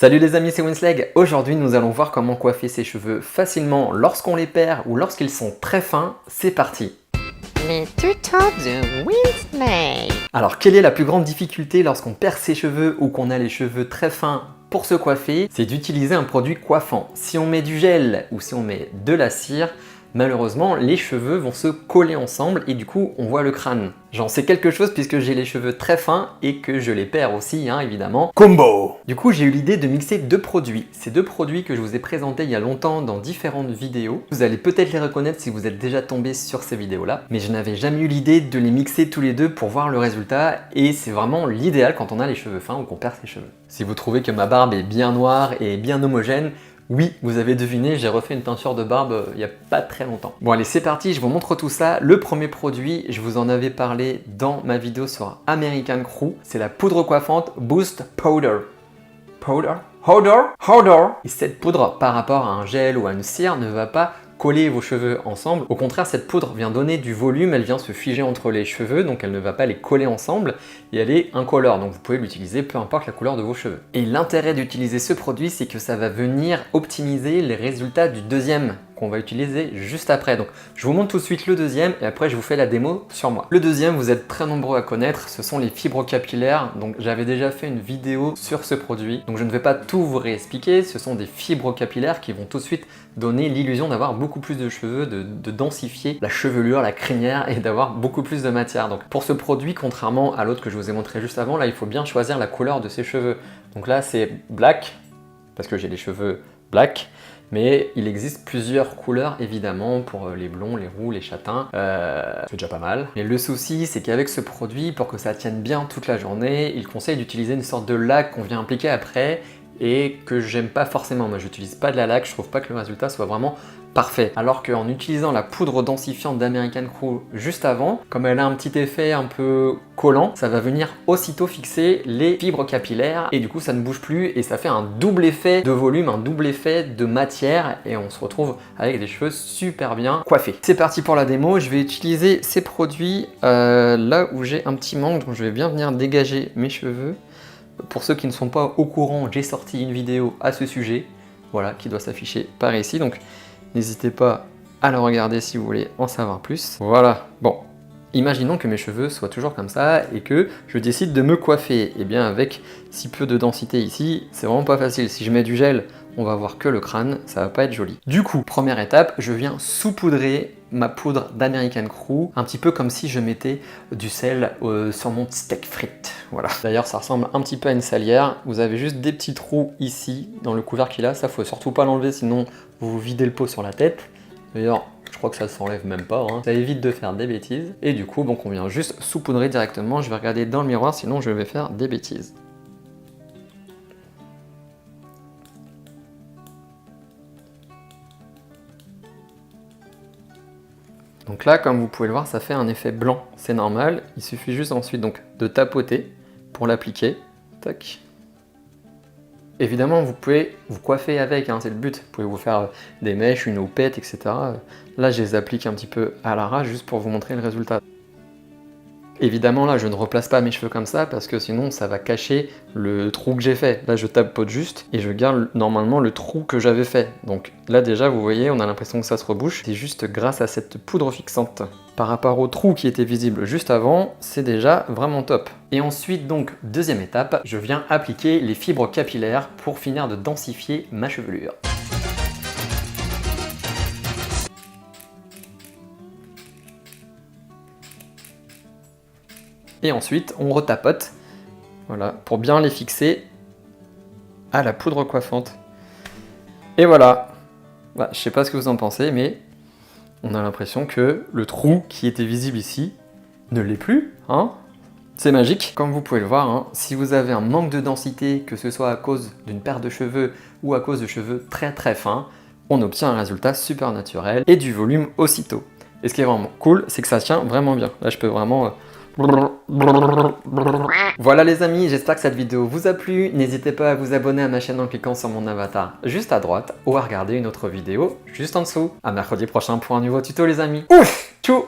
Salut les amis, c'est Winsleg. Aujourd'hui, nous allons voir comment coiffer ses cheveux facilement lorsqu'on les perd ou lorsqu'ils sont très fins. C'est parti. Les tutos de Winsleg. Alors, quelle est la plus grande difficulté lorsqu'on perd ses cheveux ou qu'on a les cheveux très fins pour se coiffer? C'est d'utiliser un produit coiffant. Si on met du gel ou si on met de la cire, malheureusement, les cheveux vont se coller ensemble et du coup, on voit le crâne. J'en sais quelque chose puisque j'ai les cheveux très fins et que je les perds aussi, évidemment. Combo! Du coup, j'ai eu l'idée de mixer deux produits. Ces deux produits que je vous ai présentés il y a longtemps dans différentes vidéos. Vous allez peut-être les reconnaître si vous êtes déjà tombé sur ces vidéos-là. Mais je n'avais jamais eu l'idée de les mixer tous les deux pour voir le résultat. Et c'est vraiment l'idéal quand on a les cheveux fins ou qu'on perd ses cheveux. Si vous trouvez que ma barbe est bien noire et bien homogène, oui, vous avez deviné, j'ai refait une teinture de barbe il n'y a pas très longtemps. Bon allez, c'est parti, je vous montre tout ça. Le premier produit, je vous en avais parlé dans ma vidéo sur American Crew, c'est la poudre coiffante Boost Powder. Powder. Et cette poudre, par rapport à un gel ou à une cire, ne va pas coller vos cheveux ensemble. Au contraire, cette poudre vient donner du volume, elle vient se figer entre les cheveux, donc elle ne va pas les coller ensemble et elle est incolore, donc vous pouvez l'utiliser peu importe la couleur de vos cheveux. Et l'intérêt d'utiliser ce produit, c'est que ça va venir optimiser les résultats du deuxième qu'on va utiliser juste après. Donc je vous montre tout de suite le deuxième et après je vous fais la démo sur moi. Le deuxième, vous êtes très nombreux à connaître, ce sont les fibres capillaires. Donc j'avais déjà fait une vidéo sur ce produit, donc je ne vais pas tout vous réexpliquer. Ce sont des fibres capillaires qui vont tout de suite donner l'illusion d'avoir beaucoup plus de cheveux, de densifier la chevelure, la crinière et d'avoir beaucoup plus de matière. Donc pour ce produit, contrairement à l'autre que je vous ai montré juste avant, là il faut bien choisir la couleur de ses cheveux. Donc là c'est black, parce que j'ai les cheveux black. Mais il existe plusieurs couleurs évidemment pour les blonds, les roux, les châtains, c'est déjà pas mal. Mais le souci c'est qu'avec ce produit, pour que ça tienne bien toute la journée, il conseille d'utiliser une sorte de laque qu'on vient appliquer après et que j'aime pas forcément. Moi j'utilise pas de la laque, je trouve pas que le résultat soit vraiment parfait. Alors qu'en utilisant la poudre densifiante d'American Crew juste avant, comme elle a un petit effet un peu collant, ça va venir aussitôt fixer les fibres capillaires et du coup ça ne bouge plus et ça fait un double effet de volume, un double effet de matière et on se retrouve avec des cheveux super bien coiffés. C'est parti pour la démo, je vais utiliser ces produits là où j'ai un petit manque, donc je vais bien venir dégager mes cheveux. Pour ceux qui ne sont pas au courant, j'ai sorti une vidéo à ce sujet, voilà, qui doit s'afficher par ici, donc n'hésitez pas à la regarder si vous voulez en savoir plus. Voilà, bon, imaginons que mes cheveux soient toujours comme ça et que je décide de me coiffer. Et bien avec si peu de densité ici, c'est vraiment pas facile. Si je mets du gel, on va voir que le crâne, ça va pas être joli. Du coup, première étape, je viens saupoudrer ma poudre d'American Crew, un petit peu comme si je mettais du sel sur mon steak frites. Voilà. D'ailleurs, ça ressemble un petit peu à une salière. Vous avez juste des petits trous ici dans le couvercle qu'il a. Ça, faut surtout pas l'enlever, sinon vous vous videz le pot sur la tête. D'ailleurs, je crois que ça s'enlève même pas. Ça évite de faire des bêtises. Et du coup, donc on vient juste saupoudrer directement. Je vais regarder dans le miroir, sinon je vais faire des bêtises. Donc là, comme vous pouvez le voir, ça fait un effet blanc, c'est normal. Il suffit juste ensuite donc de tapoter pour l'appliquer. Tac. Évidemment, vous pouvez vous coiffer avec, c'est le but. Vous pouvez vous faire des mèches, une houppette, etc. Là, je les applique un petit peu à l'arrache juste pour vous montrer le résultat. Évidemment, là, je ne replace pas mes cheveux comme ça parce que sinon, ça va cacher le trou que j'ai fait. Là, je tapote juste et je garde normalement le trou que j'avais fait. Donc là, déjà, vous voyez, on a l'impression que ça se rebouche. C'est juste grâce à cette poudre fixante. Par rapport au trou qui était visible juste avant, c'est déjà vraiment top. Et ensuite, donc, deuxième étape, je viens appliquer les fibres capillaires pour finir de densifier ma chevelure. Et ensuite, on retapote, voilà, pour bien les fixer à la poudre coiffante. Et voilà. Bah, je sais pas ce que vous en pensez, mais on a l'impression que le trou qui était visible ici ne l'est plus, C'est magique. Comme vous pouvez le voir, si vous avez un manque de densité, que ce soit à cause d'une perte de cheveux ou à cause de cheveux très très fins, on obtient un résultat super naturel et du volume aussitôt. Et ce qui est vraiment cool, c'est que ça tient vraiment bien. Là, je peux vraiment... Voilà les amis, j'espère que cette vidéo vous a plu. N'hésitez pas à vous abonner à ma chaîne en cliquant sur mon avatar juste à droite ou à regarder une autre vidéo juste en dessous. À mercredi prochain pour un nouveau tuto les amis. Ouf, tchou.